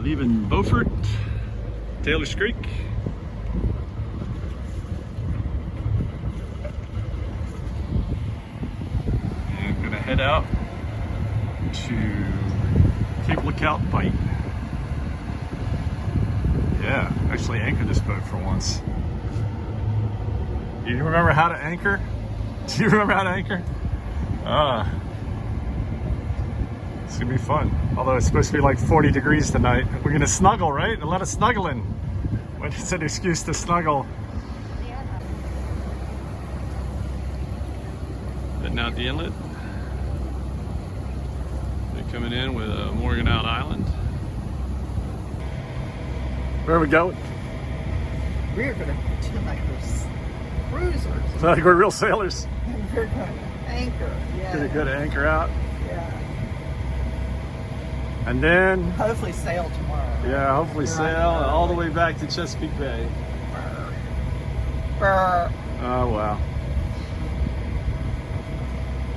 Leaving Beaufort, Taylor's Creek. And I'm gonna head out to Cape Lookout Bight. Yeah, actually anchored this boat for once. You remember how to anchor? Do you remember how to anchor? It's gonna be fun. Although it's supposed to be like 40 degrees tonight. We're gonna snuggle, right? And let us snuggle in. When it's an excuse to snuggle. Heading out the inlet. They're coming in with a Morgantown Island. Where are we going? We're gonna do like those cruisers. Like we're real sailors. We're gonna anchor. Yeah. Gonna go to anchor out. Yeah. And then Hopefully sail tomorrow. yeah, hopefully sail all the way back to Chesapeake Bay. Brr. Oh wow.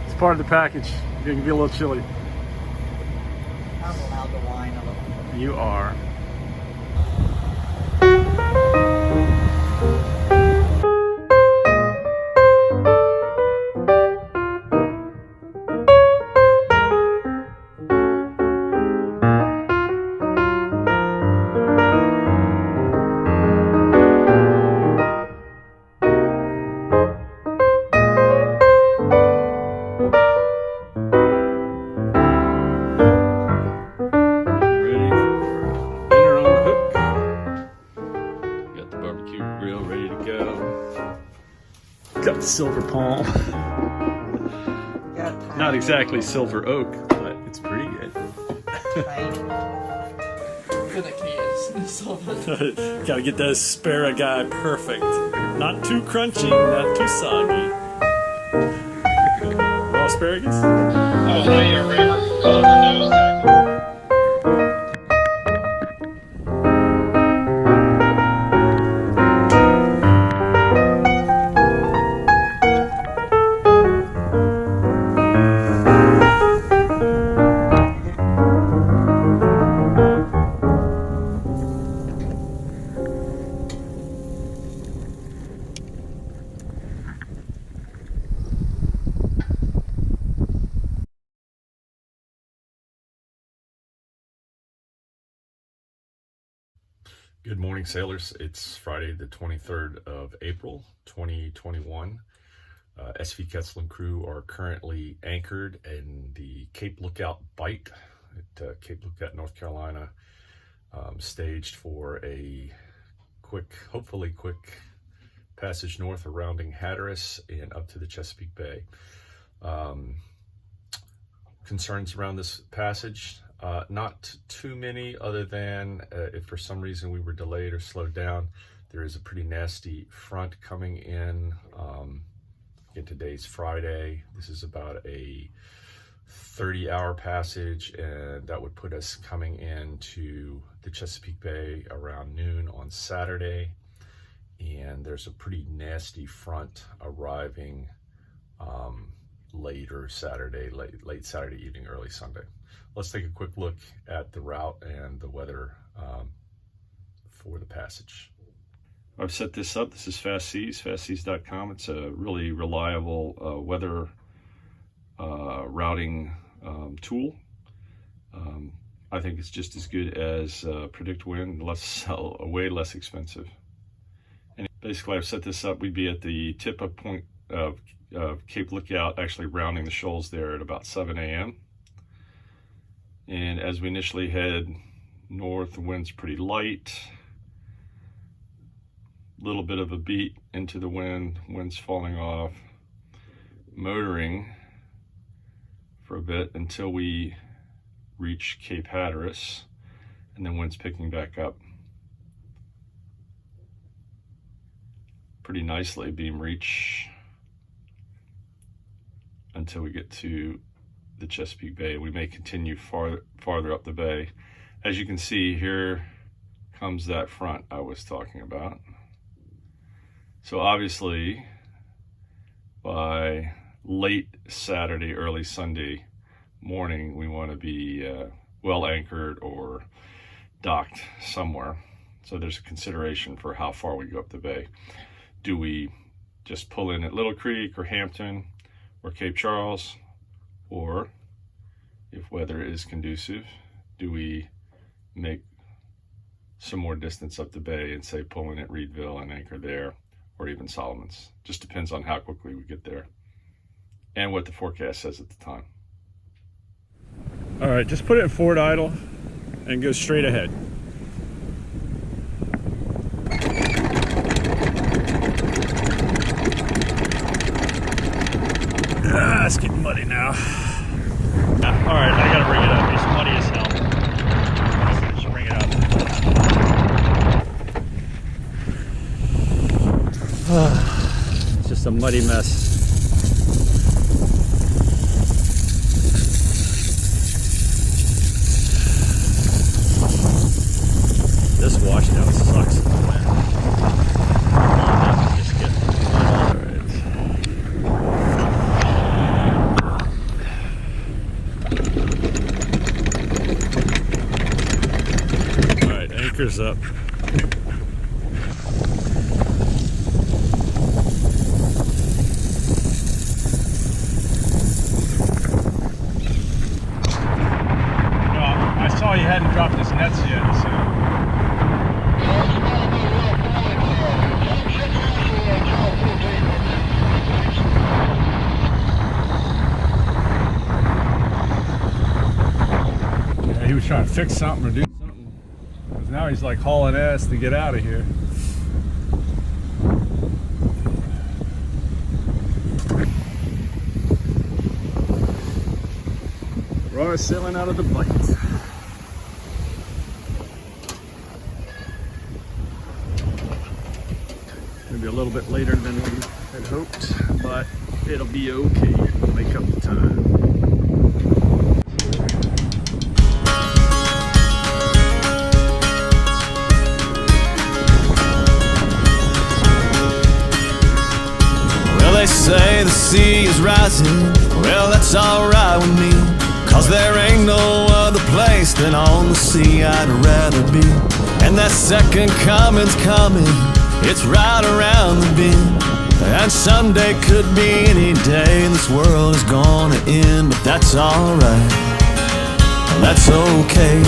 It's part of the package. It can be a little chilly. I'm allowed to whine a little bit. You are. Got the silver palm. Not exactly silver oak, but it's pretty good. Gotta get that aspara guy perfect. Not too crunchy, not too soggy. Raw asparagus? Oh, now you're ready for the nose tackle. Good morning, sailors. It's Friday the 23rd of April, 2021. SV Quetzal and crew are currently anchored in the Cape Lookout Bight at Cape Lookout, North Carolina, staged for a hopefully quick passage north around Hatteras and up to the Chesapeake Bay. Concerns around this passage? Not too many, other than if for some reason we were delayed or slowed down, there is a pretty nasty front coming in. Again, today's Friday. This is about a 30-hour passage, and that would put us coming into the Chesapeake Bay around noon on Saturday. And there's a pretty nasty front arriving later Saturday, late Saturday evening, early Sunday. Let's take a quick look at the route and the weather for the passage. I've set this up. This is Fast Seas, fastseas.com. It's a really reliable weather routing tool. I think it's just as good as Predict Wind, way less expensive. And basically, I've set this up. We'd be at the tip of point of Cape Lookout, actually rounding the shoals there at about 7 a.m. And as we initially head north, the wind's pretty light. Little bit of a beat into the wind, wind's falling off. Motoring for a bit until we reach Cape Hatteras, and then wind's picking back up pretty nicely, beam reach, until we get to the Chesapeake Bay. We may continue farther up the bay. As you can see, here comes that front I was talking about. So obviously by late Saturday, early Sunday morning, we want to be well anchored or docked somewhere. So there's a consideration for how far we go up the bay. Do we just pull in at Little Creek or Hampton or Cape Charles? Or if weather is conducive, do we make some more distance up the bay and say pull in at Reedville and anchor there, or even Solomon's? Just depends on how quickly we get there and what the forecast says at the time. All right, just put it in forward idle and go straight ahead. It's getting muddy now. All right, I gotta bring it up. It's muddy as hell. Let's bring it up. It's just a muddy mess. This washout sucks, man. Just get all right. All right, anchor's up. I saw you hadn't dropped his nets yet, so. Yeah, he was trying to fix something or do something, because now he's like hauling ass to get out of here. We're sailing out of the bight. Maybe a little bit later than we had hoped, but it'll be okay. We'll make up the time. Well, they say the sea is rising. Well, that's alright with me, 'cause there ain't no other place than on the sea I'd rather be. And that second coming's coming, it's right around the bend. And someday could be any day this world is gonna end. But that's alright, that's okay.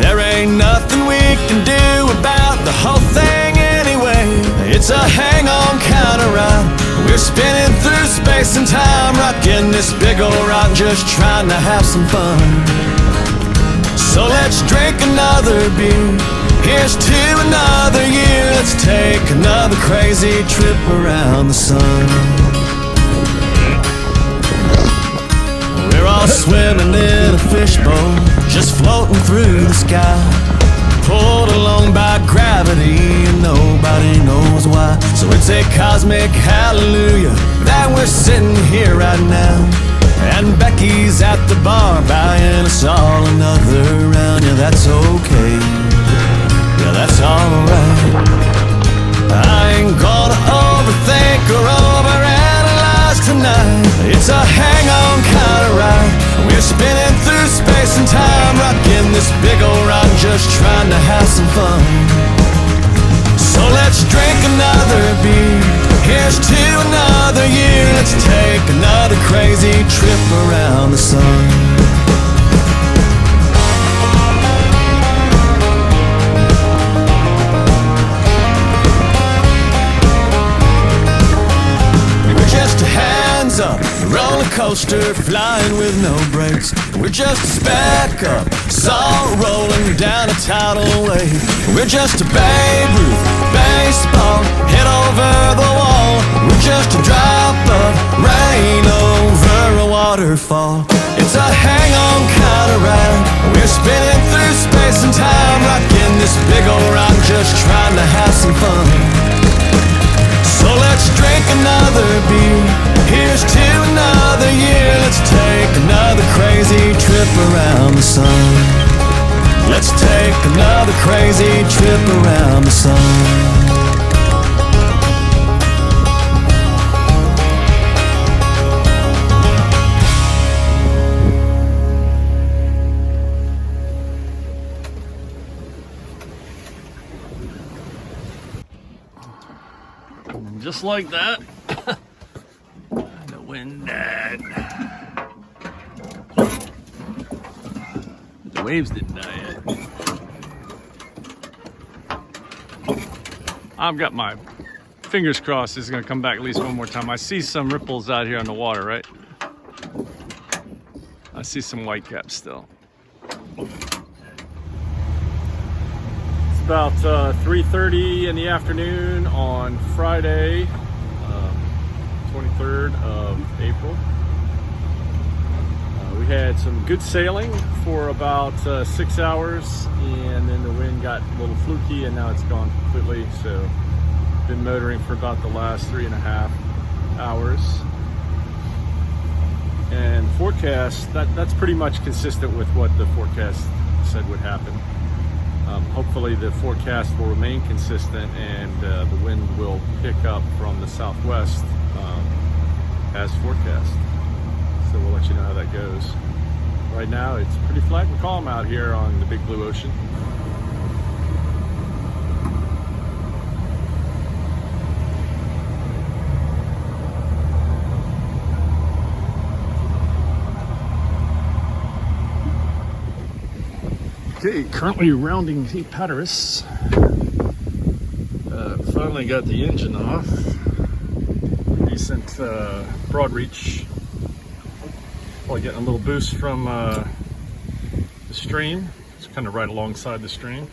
There ain't nothing we can do about the whole thing anyway. It's a hang-on kind of ride. We're spinning through space and time, rocking this big old rock, just trying to have some fun. So let's drink another beer. Here's to another year. Let's take another crazy trip around the sun. We're all swimming in a fishbowl, just floating through the sky, pulled along by gravity and nobody knows why. So it's a cosmic hallelujah that we're sitting here right now. And Becky's at the bar buying us all another round. Yeah, that's okay. Yeah, that's alright. I ain't gonna overthink or overanalyze tonight. It's a hang-on kind of ride. We're spinning through space and time, rocking this big old rock, just trying to have some fun. So let's drink another beer. Here's to another year. Let's take another crazy trip around the sun. Hands up, roller coaster flying with no brakes. We're just a speck up, salt rolling down a tidal wave. We're just a Babe Ruth baseball hit over the wall. We're just a drop of rain over a waterfall. It's a hang-on kind of ride. We're spinning through space and time, rocking this big old rock, just trying to have some fun. So let's drink another beer. Here's to another year. Let's take another crazy trip around the sun. Let's take another crazy trip around the sun. just like that, the wind died. The waves didn't die yet. I've got my fingers crossed it's gonna come back at least one more time. I see some ripples out here on the water, right? I see some whitecaps still. It's about 3:30 in the afternoon on Friday, 23rd of April. We had some good sailing for about 6 hours, and then the wind got a little fluky, and now it's gone completely. So, been motoring for about the last 3.5 hours. And forecast, that's pretty much consistent with what the forecast said would happen. Hopefully the forecast will remain consistent, and the wind will pick up from the southwest as forecast. So we'll let you know how that goes. Right now it's pretty flat and calm out here on the big blue ocean. Okay, currently rounding Cape Hatteras. Finally got the engine off. Decent broad reach. Probably getting a little boost from the stream. It's kind of right alongside the stream.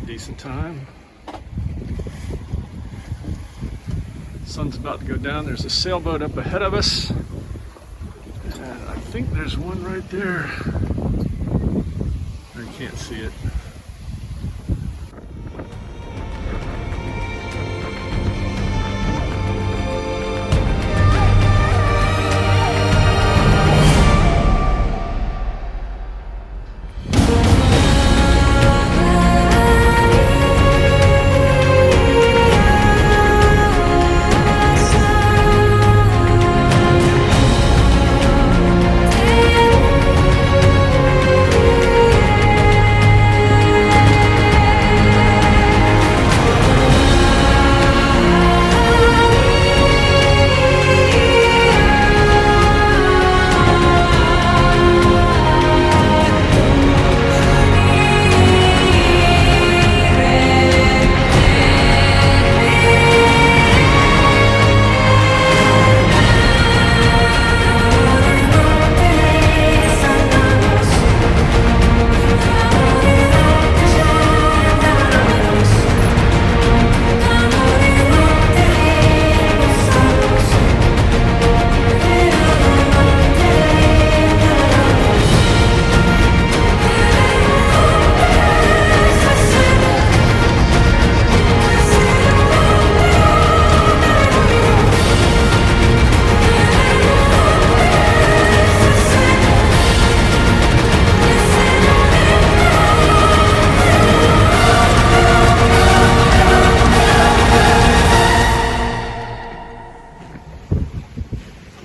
Decent time. Sun's about to go down. There's a sailboat up ahead of us. And I think there's one right there. I can't see it.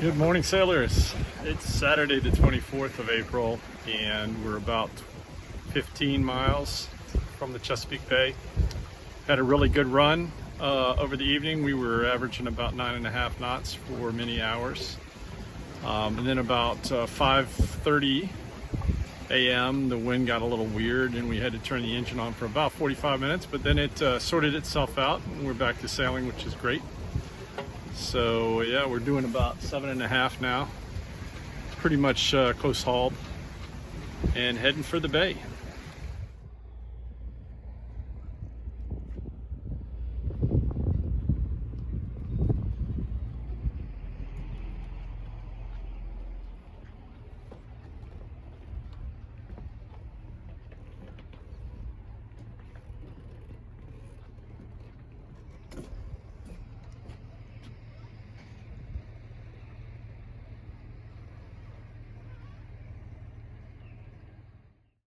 Good morning, sailors. It's Saturday the 24th of April, and we're about 15 miles from the Chesapeake Bay. Had a really good run over the evening. We were averaging about 9.5 knots for many hours. And then about 5:30 a.m. the wind got a little weird, and we had to turn the engine on for about 45 minutes, but then it sorted itself out, and we're back to sailing, which is great. So yeah, we're doing about 7.5 now. Pretty much close hauled and heading for the bay.